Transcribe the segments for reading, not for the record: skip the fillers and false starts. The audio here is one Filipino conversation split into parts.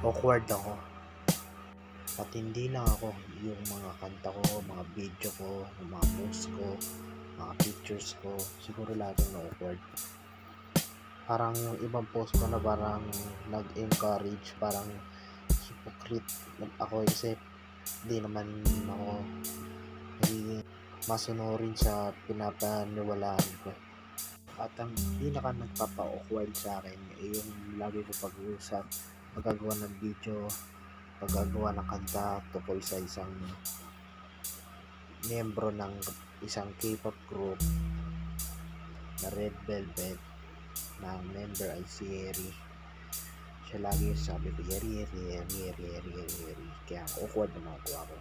awkward ako. At hindi lang ako, yung mga kanta ko, mga video ko, yung mga post ko, mga pictures ko, siguro lahat ng awkward. Parang yung ibang post ko na parang nag-encourage, parang hypocrite ako kasi hindi naman ako nagiging masunurin sa pinapaniwalaan ko. At ang pinaka nagpapa-awkward sa akin ay yung lagi ko pag-uusap, pagkagawa ng video, paggagawa ng kanta tungkol sa isang miyembro ng isang K-pop group na Red Velvet na ang member ay si Eri. Siya lagi yung sabi ko, Eri, Eri, Eri, Eri, Eri, Eri, Eri. Kaya awkward naman ako.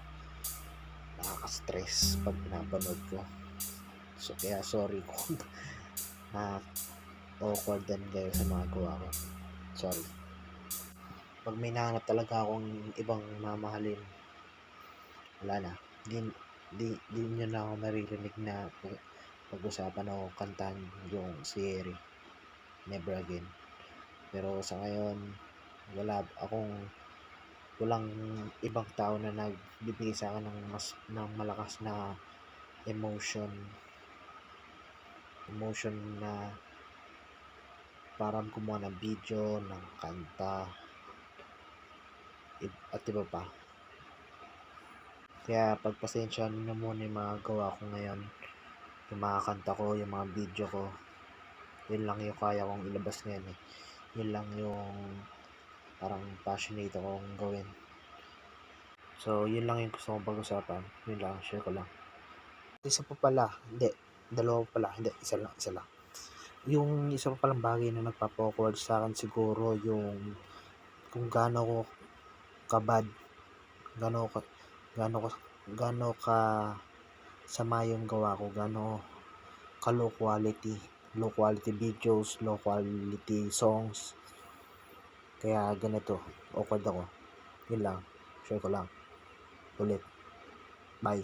Nakaka-stress pag pinapanood ko. So, kaya sorry kung na awkward din kayo sa mga gawa ko. Sorry. Pag may nahanap talaga akong ibang mamahalin, wala na. Di nyo na ako maririnig na pag-usapan o kantan yung Sierra. Never again. Pero sa ngayon, walang ibang tao na nagbibigay sa akin ng malakas na emotion na parang gumawa ng video, ng kanta, at iba pa. Kaya pagpasensya na muna yung mga gawa ko ngayon, yung mga kanta ko, yung mga video ko. Yun lang yung kaya kong ilabas ngayon eh. Yun lang yung parang passionate akong gawin. So yun lang yung gusto kong pag-usapan. Yun lang, share ko lang. Isa pa pala, hindi, dalawa pala, hindi, isa lang. Yung isa pa palang bagay na nagpapa-awkward sa akin siguro yung kung gaano ko kabad, gaano ko gaano ko gaano ka sama yung gawa ko, gaano ka low quality videos, low quality songs. Kaya ganito, awkward ako. Yun lang, share ko lang. Ulit. Bye.